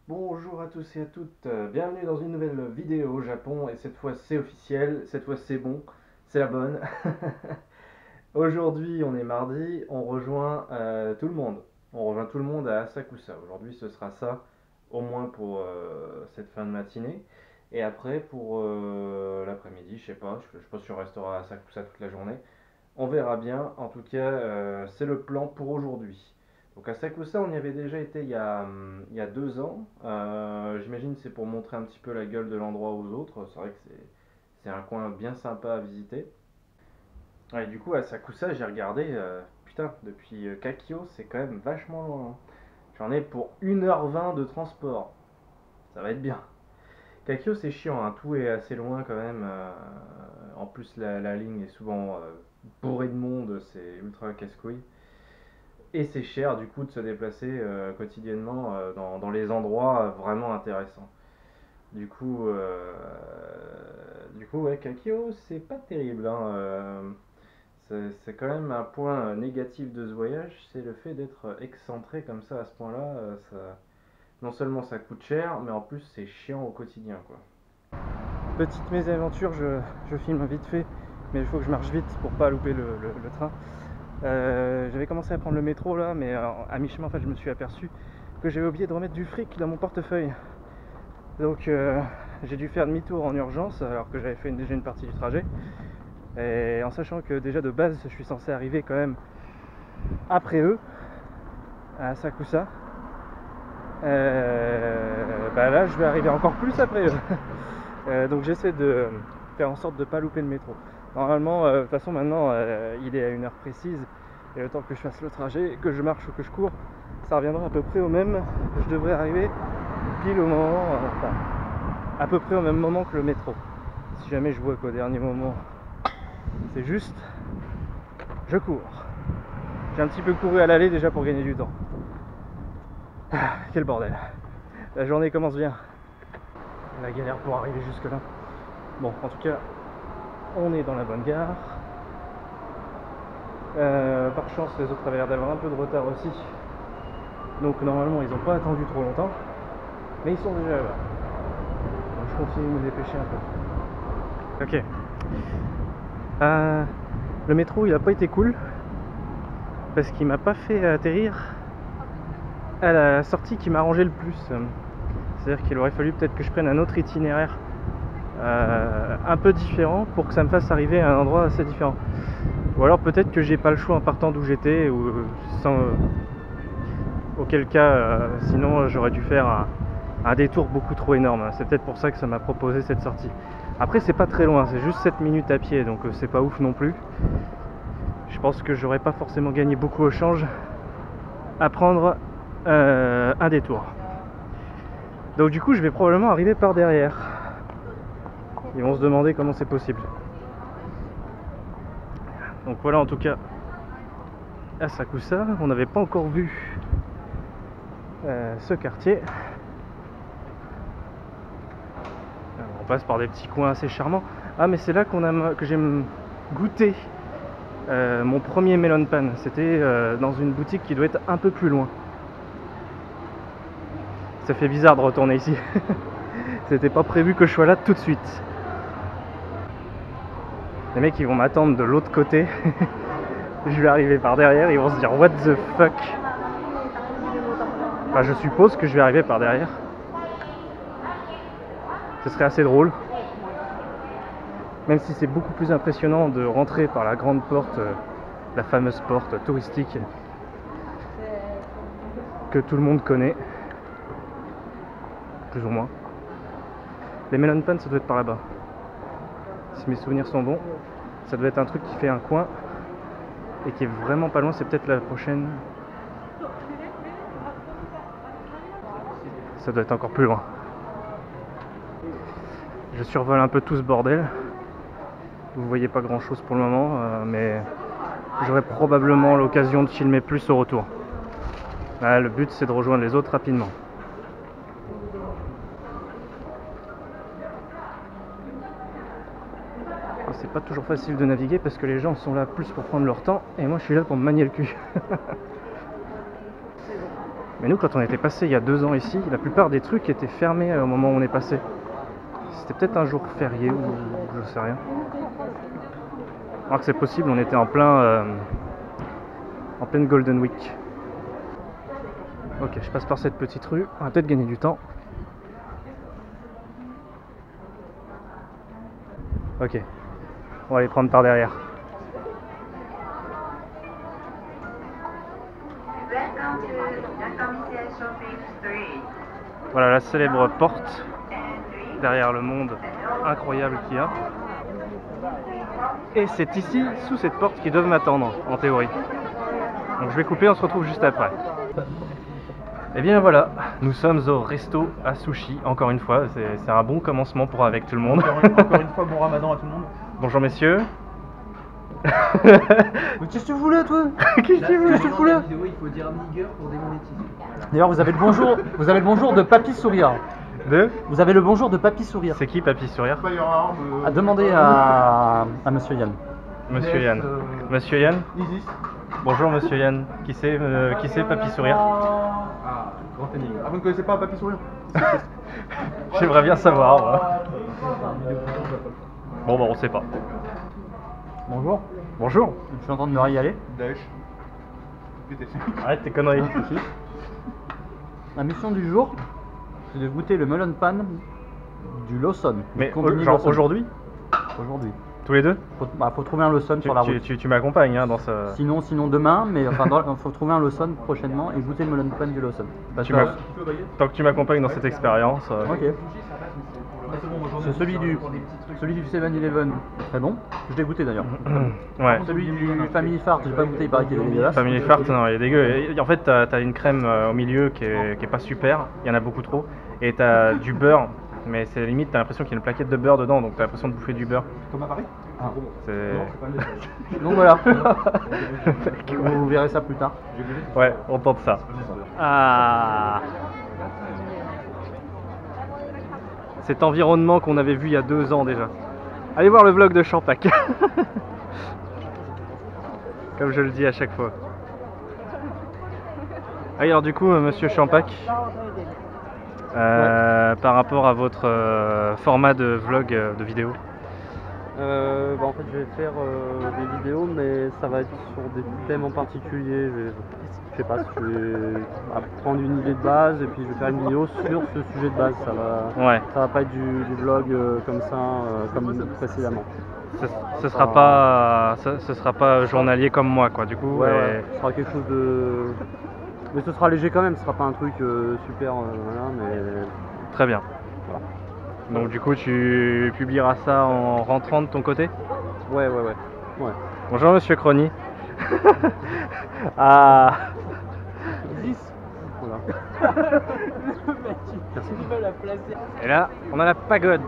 Bonjour à tous et à toutes, bienvenue dans une nouvelle vidéo au Japon et cette fois c'est officiel, cette fois c'est bon, c'est la bonne. Aujourd'hui on est mardi, on rejoint tout le monde. On rejoint tout le monde à Asakusa. Aujourd'hui ce sera ça, au moins pour cette fin de matinée. Et après pour l'après-midi, je sais pas, je pense qu'on restera à Asakusa toute la journée. On verra bien. En tout cas, c'est le plan pour aujourd'hui. Donc à Sakusa, on y avait déjà été il y a 2 ans. J'imagine que c'est pour montrer un petit peu la gueule de l'endroit aux autres. C'est vrai que c'est un coin bien sympa à visiter. Ouais, du coup, à Sakusa, j'ai regardé, putain, depuis Kakio, c'est quand même vachement loin, hein. J'en ai pour 1h20 de transport. Ça va être bien. Kakio, c'est chiant, hein. Tout est assez loin quand même. En plus, la ligne est souvent bourrée de monde, c'est ultra casse-couille. Et c'est cher du coup de se déplacer quotidiennement dans les endroits vraiment intéressants. Du coup, ouais, Kakio, c'est pas terrible, hein. C'est quand même un point négatif de ce voyage, c'est le fait d'être excentré comme ça à ce point-là. Non seulement ça coûte cher, mais en plus c'est chiant au quotidien, quoi. Petite mésaventure, je filme vite fait, mais il faut que je marche vite pour pas louper le train. J'avais commencé à prendre le métro là, mais à mi-chemin en fait je me suis aperçu que j'avais oublié de remettre du fric dans mon portefeuille. Donc j'ai dû faire demi-tour en urgence alors que j'avais fait déjà une partie du trajet. Et en sachant que déjà de base je suis censé arriver quand même après eux, à Sakusa. Bah là je vais arriver encore plus après eux. Donc j'essaie de faire en sorte de ne pas louper le métro. Normalement, de toute façon maintenant il est à une heure précise. Et le temps que je fasse le trajet, que je marche ou que je cours, ça reviendra à peu près au même. Je devrais arriver pile au moment, enfin, à peu près au même moment que le métro. Si jamais je vois qu'au dernier moment, c'est juste, je cours. J'ai un petit peu couru à l'aller déjà pour gagner du temps. Ah, quel bordel. La journée commence bien. La galère pour arriver jusque là. Bon, en tout cas, on est dans la bonne gare. Par chance, les autres avaient l'air d'avoir un peu de retard aussi. Donc normalement, ils n'ont pas attendu trop longtemps. Mais ils sont déjà là. Donc je continue de me dépêcher un peu. Ok. Le métro, il n'a pas été cool. Parce qu'il m'a pas fait atterrir à la sortie qui m'arrangeait le plus. C'est-à-dire qu'il aurait fallu peut-être que je prenne un autre itinéraire un peu différent pour que ça me fasse arriver à un endroit assez différent. Ou alors peut-être que j'ai pas le choix en partant d'où j'étais, ou sans, auquel cas sinon j'aurais dû faire un détour beaucoup trop énorme. C'est peut-être pour ça que ça m'a proposé cette sortie. Après c'est pas très loin, c'est juste 7 minutes à pied, donc c'est pas ouf non plus. Je pense que j'aurais pas forcément gagné beaucoup au change à prendre un détour. Donc du coup je vais probablement arriver par derrière. Ils vont se demander comment c'est possible. Donc voilà, en tout cas à Sakusa, on n'avait pas encore vu ce quartier. On passe par des petits coins assez charmants. Ah mais c'est là que j'ai goûté mon premier melon pan. C'était dans une boutique qui doit être un peu plus loin. Ça fait bizarre de retourner ici. C'était pas prévu que je sois là tout de suite. Les mecs ils vont m'attendre de l'autre côté. Je vais arriver par derrière, ils vont se dire what the fuck. Enfin je suppose que je vais arriver par derrière. Ce serait assez drôle. Même si c'est beaucoup plus impressionnant de rentrer par la grande porte, la fameuse porte touristique que tout le monde connaît. Plus ou moins. Les melon pan ça doit être par là-bas. Si mes souvenirs sont bons, ça doit être un truc qui fait un coin et qui est vraiment pas loin, c'est peut-être la prochaine. Ça doit être encore plus loin. Je survole un peu tout ce bordel. Vous voyez pas grand chose pour le moment, mais j'aurai probablement l'occasion de filmer plus au retour. Là, le but c'est de rejoindre les autres rapidement. C'est pas toujours facile de naviguer parce que les gens sont là plus pour prendre leur temps et moi je suis là pour me manier le cul. Mais nous, quand on était passé il y a 2 ans ici, la plupart des trucs étaient fermés au moment où on est passé. C'était peut-être un jour férié ou je sais rien. Alors que c'est possible, on était en pleine Golden Week. Ok, je passe par cette petite rue, on va peut-être gagner du temps. Ok, on va aller prendre par derrière. Voilà la célèbre porte derrière le monde incroyable qu'il y a. Et c'est ici, sous cette porte, qu'ils doivent m'attendre, en théorie. Donc je vais couper, on se retrouve juste après. Et bien voilà, nous sommes au resto à sushi, encore une fois, c'est un bon commencement pour avec tout le monde. Encore une fois, bon ramadan à tout le monde. Bonjour messieurs. Mais qu'est-ce que tu voulais toi? Qu'est-ce que tu voulais? Il faut dire nigger pour démonétiser. D'ailleurs vous avez le bonjour de Papy Sourire. Vous avez le bonjour de Papy Sourire. C'est qui Papy Sourire? À demander à Monsieur Yann. Monsieur Yann. Monsieur Yann? Isis. Bonjour Monsieur Yann. Qui c'est Papy Sourire? Ah, grand énigme. Ah, vous ne connaissez pas Papy Sourire? J'aimerais bien savoir. Moi. Bon bah on sait pas. Bonjour. Bonjour. Je suis en train de me régaler. Daesh. Arrête tes conneries. La mission du jour, c'est de goûter le melon pan du Lawson. Mais Combini genre Lawson. aujourd'hui? Aujourd'hui. Tous les deux? Faut trouver un Lawson sur la route. Tu m'accompagnes hein, dans ce... Sinon demain, mais enfin, faut trouver un Lawson prochainement et goûter le melon pan du Lawson. Tant que tu m'accompagnes dans cette expérience. Ok. C'est celui du 7-Eleven, très bon. Je l'ai goûté d'ailleurs. Ouais. Celui du Family Fart, j'ai pas goûté, il paraît qu'il est dégueulasse. Family Fart, non, il est dégueu. Et en fait, t'as une crème au milieu qui est pas super, il y en a beaucoup trop. Et t'as du beurre, mais c'est limite, t'as l'impression qu'il y a une plaquette de beurre dedans, donc t'as l'impression de bouffer du beurre. Comme à Paris? C'est... Donc voilà. Vous verrez ça plus tard. Ouais, on tente ça. Ah. Cet environnement qu'on avait vu il y a 2 ans déjà. Allez voir le vlog de Champac. Comme je le dis à chaque fois. Ah, alors du coup, monsieur Champac, par rapport à votre format de vlog de vidéo. En fait je vais faire des vidéos mais ça va être sur des thèmes en particulier. Je sais pas, je vais prendre une idée de base et puis je vais faire une vidéo sur ce sujet de base. Ça va pas être du vlog comme ça, comme précédemment. Ce sera pas journalier comme moi quoi du coup. Ouais, ce sera quelque chose de... Mais ce sera léger quand même, ce sera pas un truc super, voilà, mais... Très bien. Voilà. Donc du coup tu publieras ça en rentrant de ton côté? Ouais. Bonjour monsieur Crony. Ah. 10. Voilà. Merci. Et là, on a la pagode.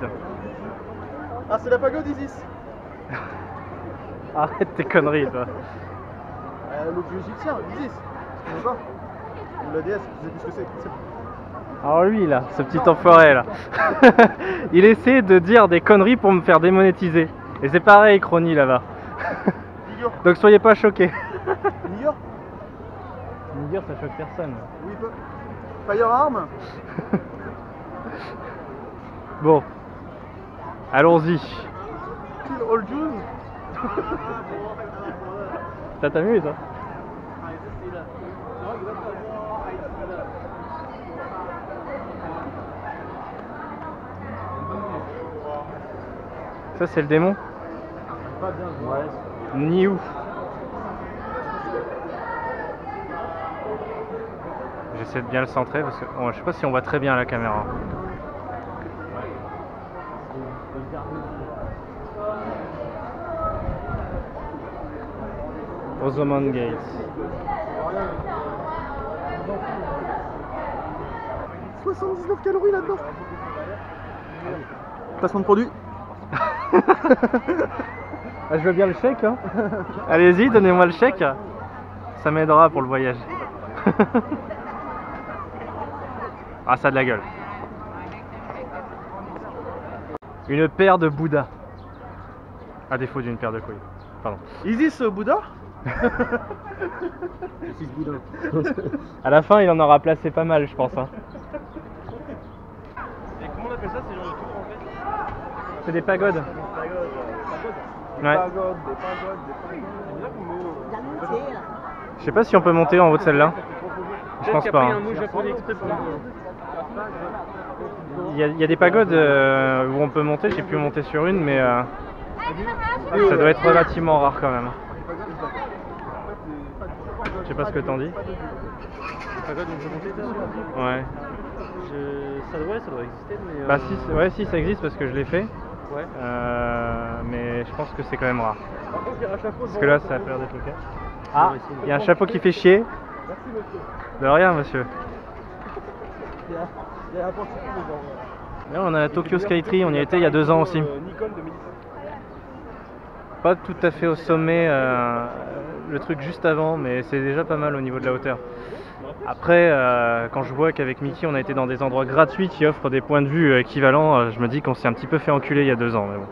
Ah, c'est la pagode Isis. Arrête tes conneries toi. Le dieu égyptien, Isis. Tu sais pas? La déesse, je sais plus ce que c'est. Alors lui là, ce petit enfoiré là, il essaie de dire des conneries pour me faire démonétiser. Et c'est pareil Crony là-bas. Donc soyez pas choqués. Niger? Niger ça choque personne. Oui, Firearm? Bon, allons-y. Kill all Jews? Ça t'amuse hein? Ça c'est le démon? Ni où? J'essaie de bien le centrer parce que je sais pas si on voit très bien à la caméra. Rosamond Gates. « 79 calories là-dedans. Placement de produit. Ah, je veux bien le chèque hein. Allez-y, donnez-moi le chèque. Ça m'aidera pour le voyage. Ah, ça a de la gueule. Une paire de Bouddha. À défaut d'une paire de couilles. Pardon. Isis Bouddha? À la fin, il en aura placé pas mal, je pense. Hein. Et comment on appelle ça ces genres de tours en fait? C'est des pagodes. Des Ouais. pagodes. C'est bien comme mot. Je sais pas si on peut monter en haut de celle-là. Je pense pas. Hein. un mot japonais exprès pour Il y a des pagodes où on peut monter. J'ai pu monter sur une, mais ça doit être relativement rare quand même. Je sais pas ce que t'en dis. Pagode, on peut monter dessus. Ouais. Ça doit exister, mais. Bah si, ouais, si ça existe parce que je l'ai fait. Ouais. Mais je pense que c'est quand même rare. Par contre, il y a un chapeau. Parce que là, ça a l'air d'être le cas. Ah, il y a un chapeau qui fait chier. Merci monsieur. De rien, monsieur. Il y a un pantalon genre. Là, on a Tokyo Skytree, on y a été il y a 2 ans aussi. Nikon de Mélissa. Pas tout à fait au sommet, le truc juste avant, mais c'est déjà pas mal au niveau de la hauteur. Après, quand je vois qu'avec Mickey on a été dans des endroits gratuits qui offrent des points de vue équivalents, je me dis qu'on s'est un petit peu fait enculer il y a 2 ans. Mais bon.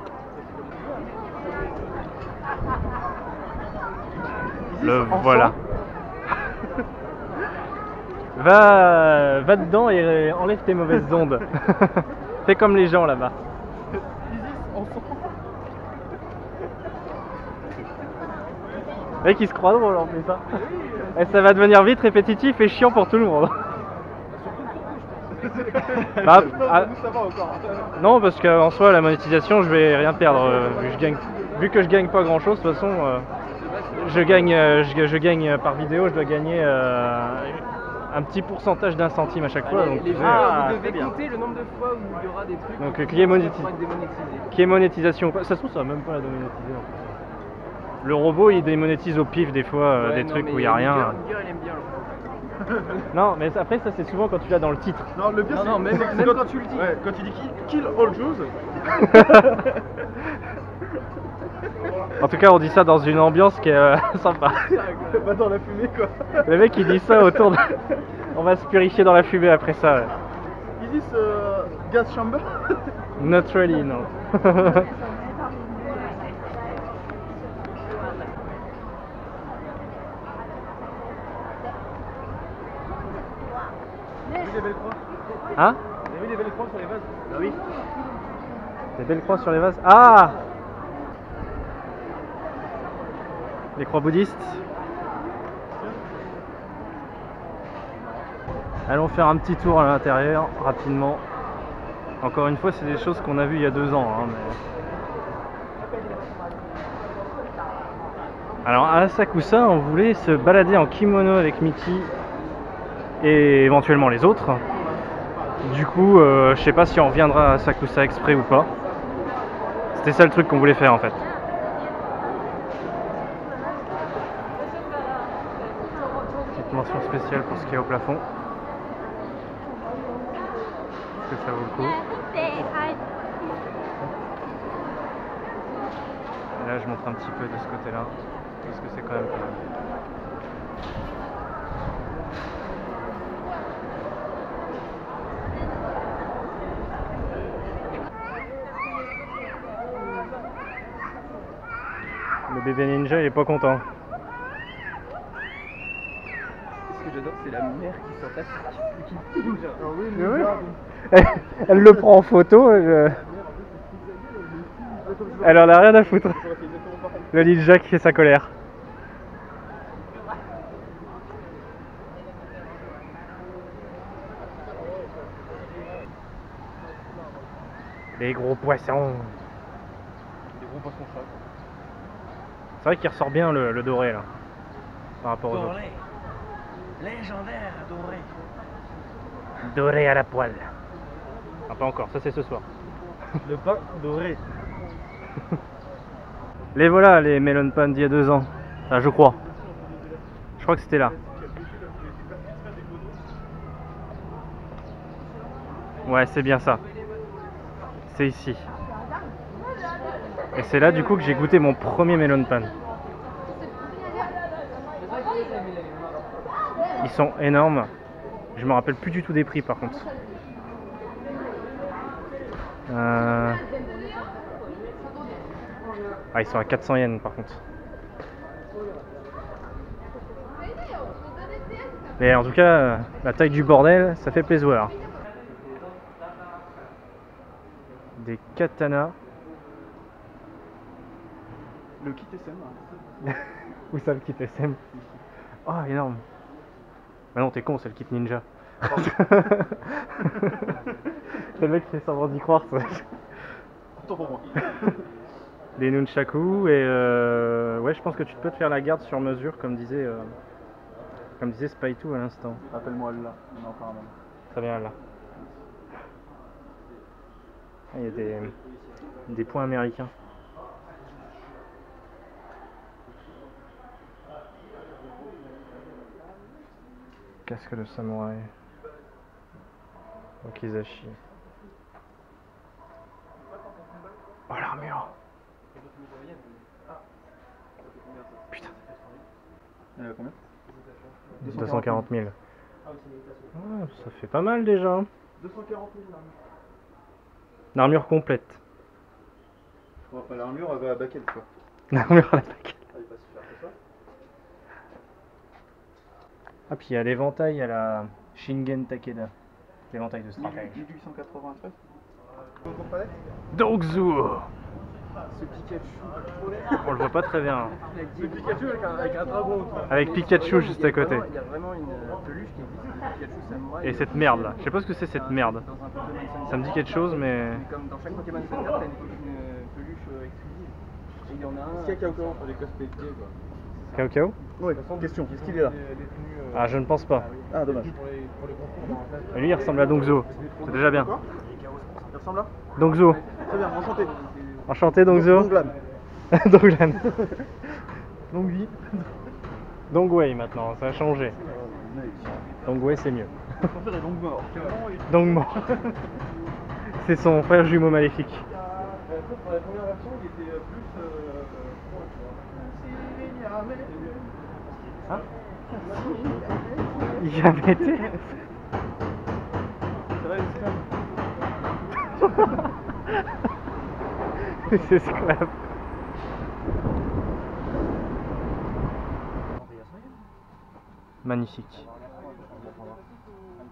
Le voilà. Va dedans et enlève tes mauvaises ondes. Fais comme les gens là-bas. Mec, il se croit drôle en plus, hein. Et ça va devenir vite répétitif et chiant pour tout le monde. Bah, Nous ça va encore. non, parce qu'en soi, la monétisation, je vais rien perdre. Vu que je gagne pas grand chose, de toute façon, je gagne par vidéo, je dois gagner un petit pourcentage d'un centime à chaque fois. Donc, Vous devez compter le nombre de fois où il y aura des trucs Donc, qui qui est pourraient monétisé. être démonétisés. Qui est monétisation ou pas. Ça se trouve, ça va même pas la démonétiser. En fait. Le robot, il démonétise au pif des fois Ouais, des non, trucs mais où il y a rien. Niger, elle aime bien le Non, mais après, ça c'est souvent quand tu l'as dans le titre. Non, le pire Non, c'est non, même c'est quand tu le dis. Ouais, quand tu dis kill all Jews. En tout cas, on dit ça dans une ambiance qui est sympa. Bah dans la fumée quoi. Le mec, il dit ça autour de. On va se purifier dans la fumée après ça. Ouais. Is this gas chamber? Not really, non. Vous avez vu les belles croix? Hein? Vous avez vu les belles croix sur les vases? Ah oui. Des belles croix sur les vases. Ah! Les croix bouddhistes. Allons faire un petit tour à l'intérieur rapidement. Encore une fois, c'est des choses qu'on a vues il y a 2 ans. Hein, mais... Alors à Asakusa, on voulait se balader en kimono avec Mickey et éventuellement les autres. Du coup, je sais pas si on reviendra à Asakusa exprès ou pas. C'était ça le truc qu'on voulait faire en fait. Petite mention spéciale pour ce qui est au plafond. Est-ce que ça vaut le coup? Et là, je montre un petit peu de ce côté-là, parce que c'est quand même pas mal. Le bébé ninja, il est pas content. Ce que j'adore, c'est la mère qui s'en tape et qui bouge. Elle le prend en photo. Elle en a rien à foutre. Le ninja qui fait sa colère. Les gros poissons. Des gros poissons chats. C'est vrai qu'il ressort bien le doré là. Par rapport aux autres. Légendaire doré. Doré à la poêle. Ah, pas encore, ça c'est ce soir. Le pain doré. Les voilà, les melon pan d'il y a 2 ans. Enfin, je crois. Je crois que c'était là. Ouais, c'est bien ça. C'est ici. Et c'est là du coup que j'ai goûté mon premier melon pan. Ils sont énormes. Je me rappelle plus du tout des prix par contre. Ah, ils sont à 400 yens par contre. Mais en tout cas, la taille du bordel, ça fait plaisir. Des katanas. Le kit SM. Où ça le kit SM? Oh, énorme. Bah non, t'es con, c'est le kit ninja. C'est le mec qui fait semblant d'y croire. Ça. Autant pour moi. Des nunchaku et ouais, je pense que tu peux te faire la garde sur mesure, comme disait Spaitou à l'instant. Appelle-moi là. On a encore un même. Très bien là. Ah, il y a des points américains. Casque de samouraï. Okizashi. Oh l'armure. Putain. Il y en a combien 240 000. Ah, ça fait pas mal déjà. 240 000 L'armure complète. On va pas l'armure, elle va à baquette quoi. L'armure à la baguette. Elle est pas super que ça. Ah, puis il y a l'éventail à la Shingen Takeda. L'éventail de Strakai. 1893. Encore palette Dongzu. Ce Pikachu. On le voit pas très bien. Ce Pikachu avec un dragon autour. Avec Pikachu juste à côté. Il y a vraiment une peluche qui existe, Pikachu Samouraï. Et cette merde là. Je sais pas ce que c'est cette merde. Dans un Pokémon Center. Ça me dit quelque chose mais... Mais comme dans chaque Pokémon Center, t'as une peluche exclusive. Et il y en a un. Est-ce qu'il y a Cao pour les cosplays de quoi Kao Kao? Oui, question. Est-ce qu'il est là Ah, je ne pense pas. Ah, dommage. Mais lui il ressemble à Dongzu. C'est déjà bien. Il ressemble là Dongzu. Très bien, enchanté. Enchanté Dongzu. Donglan. Donglan. Dongui. Dongwei maintenant, ça a changé. Dongwei c'est mieux. Son frère est donc mort. Dongmort. C'est son frère jumeau maléfique. Pour la première version, il était plus. Hein? Il y avait été. Ça va, Les esclaves. Magnifique.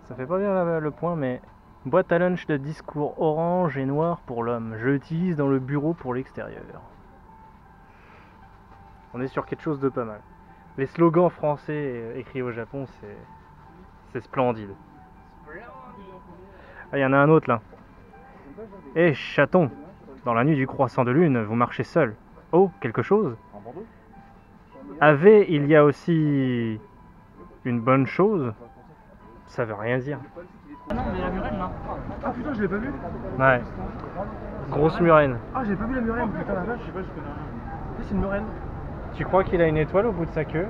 Ça fait pas bien le point, mais boîte à lunch de discours orange et noir pour l'homme. Je l'utilise dans le bureau pour l'extérieur. On est sur quelque chose de pas mal. Les slogans français écrits au Japon, c'est splendide. Ah, il y en a un autre là. Eh chaton, dans la nuit du croissant de lune, vous marchez seul. Oh, quelque chose? Avait, il y a aussi une bonne chose. Ça veut rien dire. Ah non, mais la murène là. Ah putain, je l'ai pas vu. Ouais. Grosse murène. Ah, j'ai pas vu la murène. Putain, la vache, je sais pas, je connais rien. C'est une murène. Tu crois qu'il a une étoile au bout de sa queue?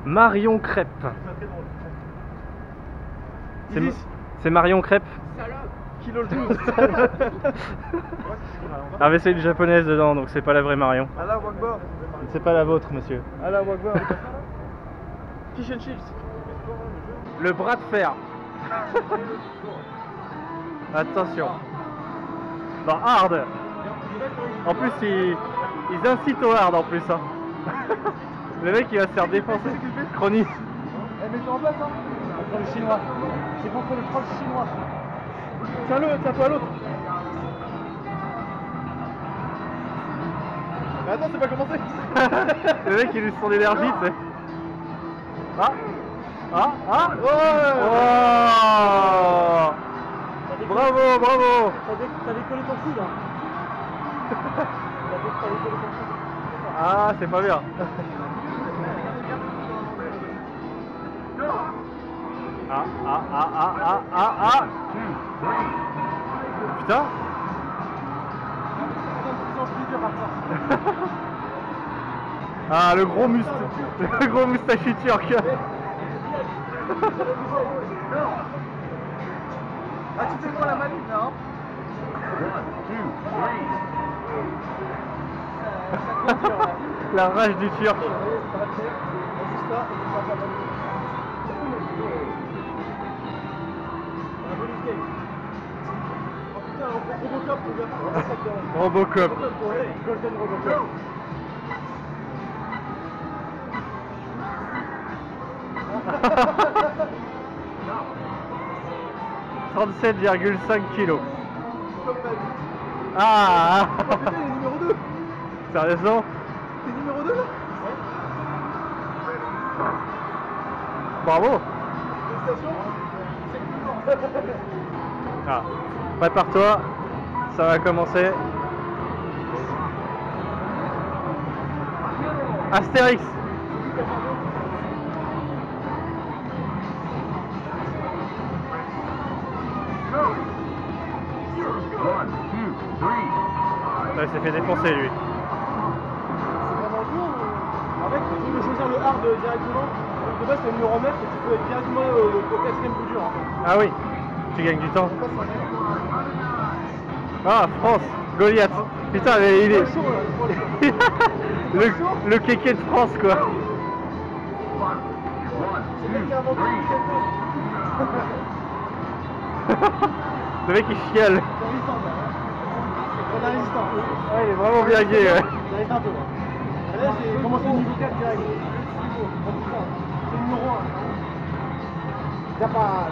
Marion Crêpe. C'est Marion Crêpe. Kilo le 12. Ah mais c'est une japonaise dedans, donc c'est pas la vraie Marion. Allah Wakbar. C'est pas la vôtre, monsieur. Allah Wakbar. Fish and chips. Le bras de fer. Attention. Dans hard. En plus, ils incitent au hard en plus. Hein. Le mec il va se faire défoncer. Chronique. Eh, mets-toi en place, hein. Contre le chinois. C'est contre le troll chinois. Tiens-le, tiens-toi à l'autre. Mais attends, c'est pas commencé. Le mec il use son énergie, tu sais. Ah. Ah. Ah. Ouais. Oh. Bravo, bravo. T'as décollé ton coude, hein. T'as décollé ton coude. Ah, c'est pas bien. Ah, ah, ah, ah, ah, ah, ah. Putain. Ah, le gros moustachu turc. Ah, tu fais quoi la manip là, hein? La rage du turc. Robocop. Golden Robocop. 37,5 kilos. Comme ma vie. Ah Oh putain, il est numéro 2. Sérieusement? T'es numéro 2 là? Bravo. Félicitations. Ah. Prépare-toi, ça va commencer. Astérix. Ouais, il s'est fait défoncer lui. C'est vraiment dur ou... En fait, tu peux choisir le hard directement. De base, c'est le numéro 9 et tu peux être directement au 4ème plus dur. En fait. Ah oui, tu gagnes du temps. On passe en Ah, France, Goliath. Putain, mais il est... chaud là. le kéké de France quoi. C'est le mec qui a inventé le keto. Le mec il chiale. C'est résistant là. C'est très résistant. Ouais, il est vraiment bien gay. Ouais. Ça reste un peu. Et là, j'ai commencé au niveau 4 direct. C'est le numéro 1. T'as pas.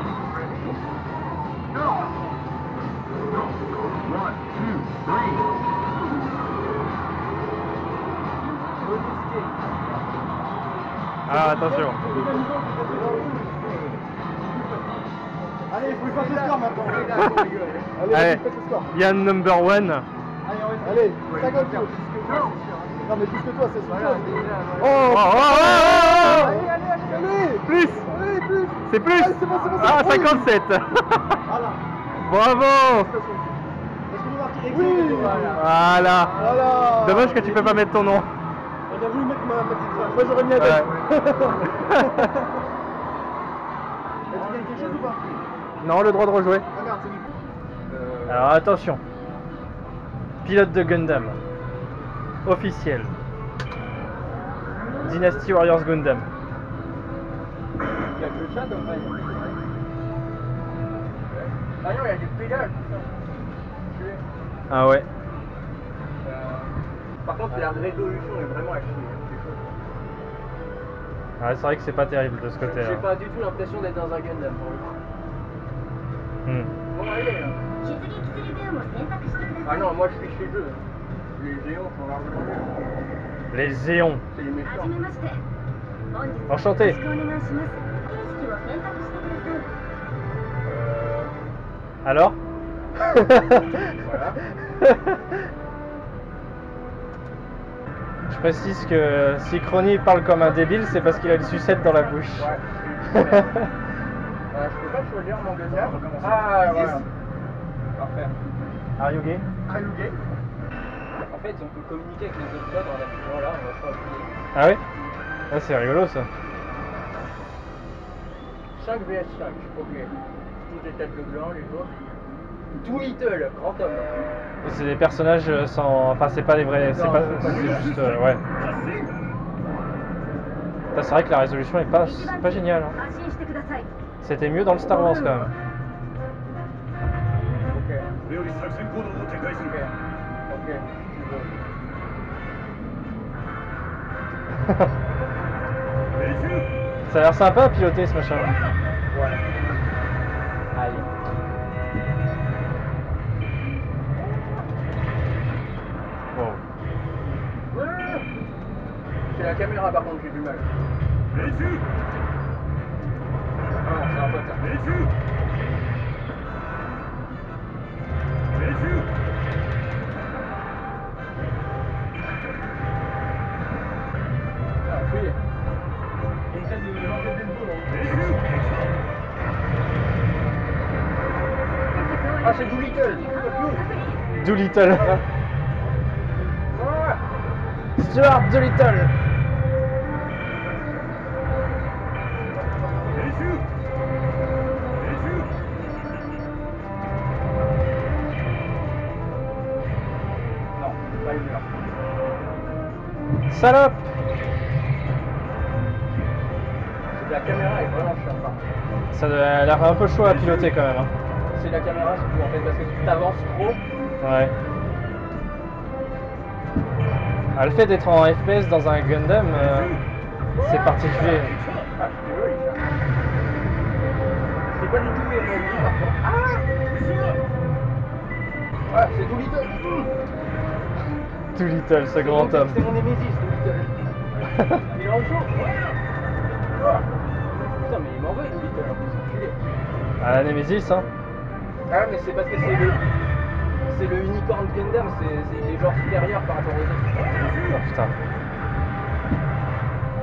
Ah, attention. Allez, il faut lui faire le score maintenant. Allez, Allez, faites le score. Yann number one. Allez, 50 kilos. Non, mais plus que toi, c'est sûr. Oh, oh, oh, oh, Allez, allez, allez. Plus. Allez, plus. C'est plus. Allez, c'est bon, c'est bon, c'est Ah, bon. 57. Voilà. Bravo. Est-ce que vous marquez oui. Voilà. Voilà. Dommage que tu peux pas mettre ton nom. On a voulu mettre ma petite phrase. Moi, j'aurais mis avec. Ouais. Tu gagnes quelque chose ou pas? Non, le droit de rejouer. Regarde, c'est lui. Alors attention. Pilote de Gundam. Officiel. Dynasty Warriors Gundam. Il y a que le chat en fait. Ah non, il y a des pédales. Ah ouais. Par contre, la résolution est vraiment à chier. Ouais, c'est vrai que c'est pas terrible de ce côté-là. J'ai pas du tout l'impression d'être dans un Gundam pour le coup. Hmm. Bon, allez. Ah non, moi je suis chez eux. Les géants sont largement mieux. Les Zéons. C'est les méchants. Enchanté. Alors Voilà. Je précise que si Crony parle comme un débile, c'est parce qu'il a une sucette dans la bouche. Ouais. Je peux pas choisir mon Gundam. Ah, voilà. Parfait. Are you gay? Are you gay? En fait, on peut communiquer avec les autres potes en appuyant là, on va se appuyer. Ah oui? Ah, c'est rigolo ça. 5 vs 5, ok. Tous des têtes de blanc, les autres. Doolittle, grand homme. Et c'est des personnages sans... Enfin, c'est pas les vrais... C'est Non, pas... c'est pas C'est lui. juste... ouais. Putain, c'est vrai que la résolution est pas géniale. Hein. C'était mieux dans le Star Wars quand même. Ok. Ok. Ça a l'air sympa à piloter ce machin. Ouais. Allez. Wow. C'est la caméra par contre, j'ai du mal. Ah non, c'est un pote ça. Ah, oui. Ah, c'est Doolittle. Doolittle. Ah. Stuart Doolittle. Non, pas une heure. Salope. La caméra est vraiment chiante. Ça a l'air un peu chaud à piloter quand même. Hein. C'est la caméra surtout en fait parce que tu t'avances trop. Ouais. Ah, le fait d'être en FPS dans un Gundam, c'est particulier. Ah, je suis désolé, ça. pas du tout mon avis par contre. Ah ouais, c'est Doolittle. Doolittle, ce grand homme. C'est mon Némésis, Doolittle. Il est en chaud. Putain, mais il m'en veut, Doolittle, en plus, enculé. Ah, la Nemesis, hein. Ah, mais c'est parce que c'est le Unicorn Gundam, il est genre supérieur par rapport aux autres. Oh putain.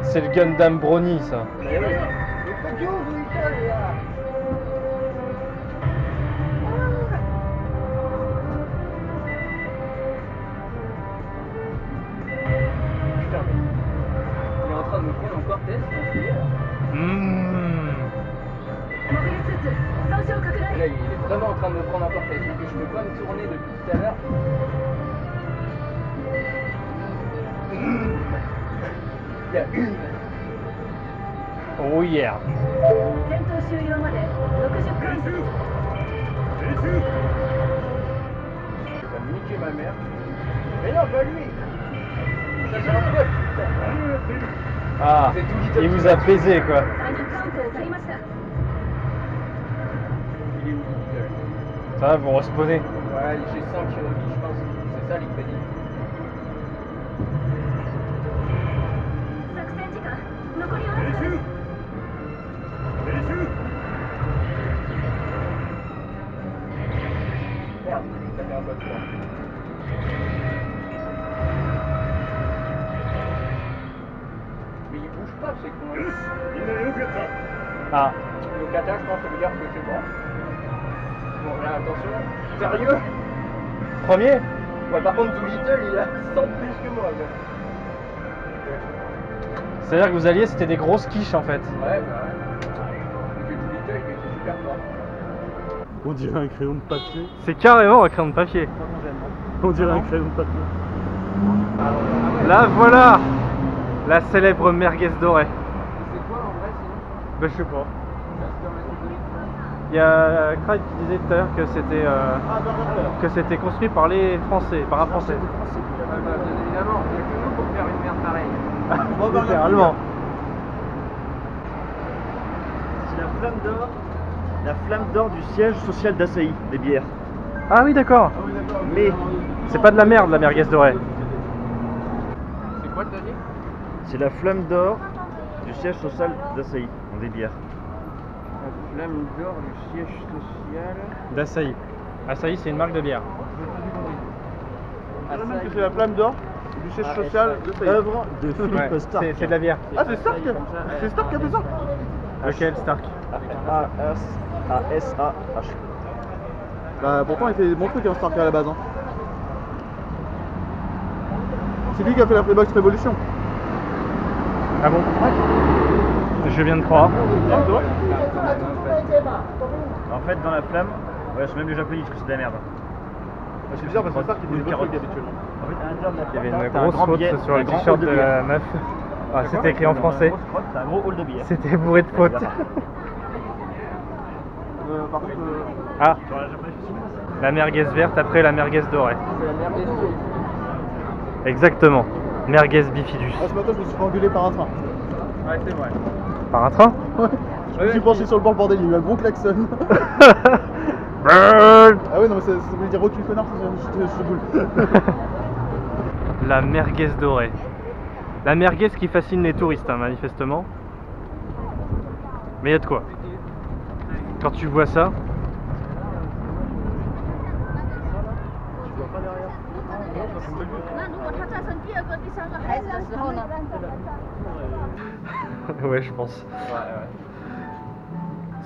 C'est le Gundam Brony, ça. Mais oui. Mais fuck you, Doolittle, là. Putain, mais il est en train de me prendre en cortège, enculé, là. Là, il est vraiment en train de me prendre en cortège. Je peux pas me tourner depuis tout à l'heure. Il y a une. Oh yeah. Il va me niquer ma mère. Mais non, pas lui. Ça, c'est un pote, putain. Ah, C'est Doolittle il qui vous m'a a tué. baisé, quoi. Il est où, Doolittle? Ça va, vous respawnez. Ouais, j'ai 5 vies, je pense. C'est ça, les crédits. Merde, ça fait un peu de temps. Mais il bouge pas, c'est con. Ah, Le kata, je pense, ça veut dire que c'est bon. Bon, là, attention. Sérieux? premier? Ouais, par contre, Doolittle, il a 100 plus que moi. Quoi. C'est-à-dire que vous alliez, c'était des grosses quiches, en fait. Ouais, bah ouais. Et que Doolittle, il était super fort. On dirait un crayon de papier. C'est carrément un crayon de papier. On dirait un crayon de papier. Là, voilà la célèbre merguez dorée. C'est quoi en vrai sinon? Ben, je sais pas. Ça se permet de- Il y a Craig qui disait tout à l'heure que c'était construit par les Français, par un Français. Bah, bien évidemment, il y a que nous pour faire une merde pareille. Littéralement. C'est la flamme d'or du siège social d'Asahi, des bières. Ah oui, d'accord. Mais C'est pas de la merde, la merguez dorée. C'est quoi le dernier? c'est la flamme d'or du siège social d'Asahi, des bières. La flamme d'or du siège social. D'Asahi. Asahi, c'est une marque de bière. C'est la flamme d'or du siège social de Saïd. Œuvre de Philippe Stark. C'est de la bière. Ah, c'est Stark. C'est Stark qui a fait ça. Lequel, Stark? A-S-A-H. Bah pourtant il fait mon truc un Stark à la base hein. C'est lui qui a fait la Playbox Révolution. Ah bon? Je viens de croire. Ah, c'est vrai. En fait, dans la flamme, ouais, c'est même les japonais parce que c'est de la merde. C'est bizarre parce que c'est Stark qui fait Une des carotte. trucs habituellement. En fait, à l'intérieur de la Il y avait flamme, une t'as un grosse grand faute biais, sur le un grand t-shirt hall de bière. la meuf. Ah, c'était écrit en français. T'as un gros hall de bière. C'était bourré de fautes. Par contre, Ah, Sur la japonaise aussi. la merguez verte après la merguez dorée. C'est la merde des deux. Exactement. Merguez bifidus. ce matin je me suis fait engueuler par un train. Ouais, c'est vrai. Par un train? Ouais. Je me suis penché sur le bord, le bordel, il y a eu un gros klaxon. Burn. Ah ouais non mais ça voulait dire recule connard, je boule. La merguez dorée. La merguez qui fascine les touristes, hein, manifestement. Mais il y a de quoi. Quand tu vois ça. Ouais, je pense.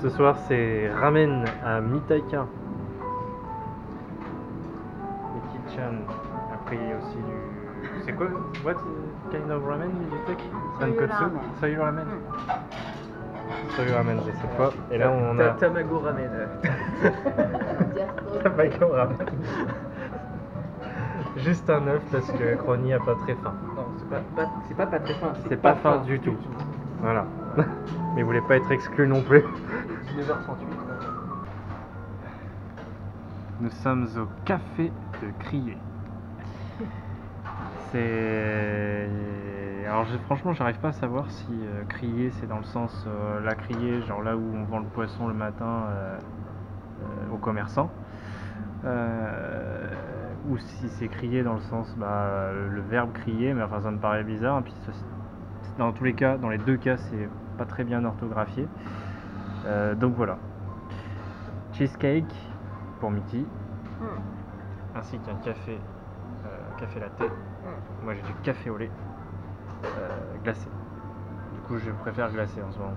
Ce soir, c'est ramen à Mitaikin. Miki-chan. Après, il y a aussi du. C'est quoi? What kind of ramen you take? Tonkotsu? Soyu ramen. Soyu ramen cette fois. Et là, on a. Tamago ramen. Tamago ramen. Juste un œuf parce que Crony a pas très faim. Non, c'est pas très fin. C'est pas faim du tout. Voilà. Mais il voulait pas être exclu non plus. 9h38. Nous sommes au café de Crier. C'est Alors franchement, j'arrive pas à savoir si crier c'est dans le sens la crier, genre là où on vend le poisson le matin aux commerçants, ou si c'est crier dans le sens le verbe crier, mais enfin ça me paraît bizarre. Et puis dans tous les cas, dans les deux cas, c'est pas très bien orthographié. Donc voilà. Cheesecake pour Mitty, ainsi qu'un café latte. Moi j'ai du café au lait glacé. Du coup je préfère glacé en ce moment.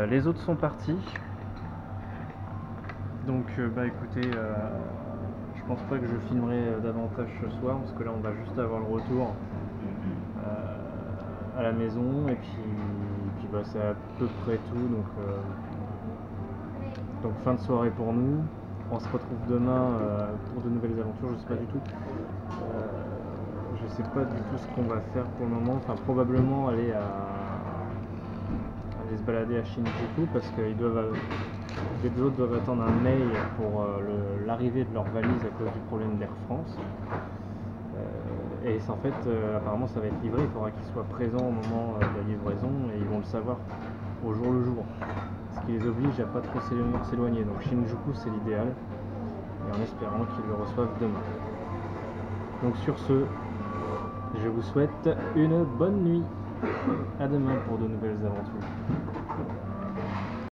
Les autres sont partis. Donc écoutez, je pense pas que je filmerai davantage ce soir parce que là on va juste avoir le retour à la maison et puis c'est à peu près tout. Donc fin de soirée pour nous. On se retrouve demain pour de nouvelles aventures, je sais pas du tout. Je sais pas du tout ce qu'on va faire pour le moment. Enfin probablement aller se balader à Shinjuku parce que les autres doivent attendre un mail pour l'arrivée de leur valise à cause du problème d'Air France. Et en fait, apparemment ça va être livré, il faudra qu'ils soient présents au moment de la livraison et ils vont le savoir au jour le jour. Ce qui les oblige à pas trop s'éloigner. Donc Shinjuku c'est l'idéal, et en espérant qu'ils le reçoivent demain. Donc sur ce, je vous souhaite une bonne nuit. À demain pour de nouvelles aventures.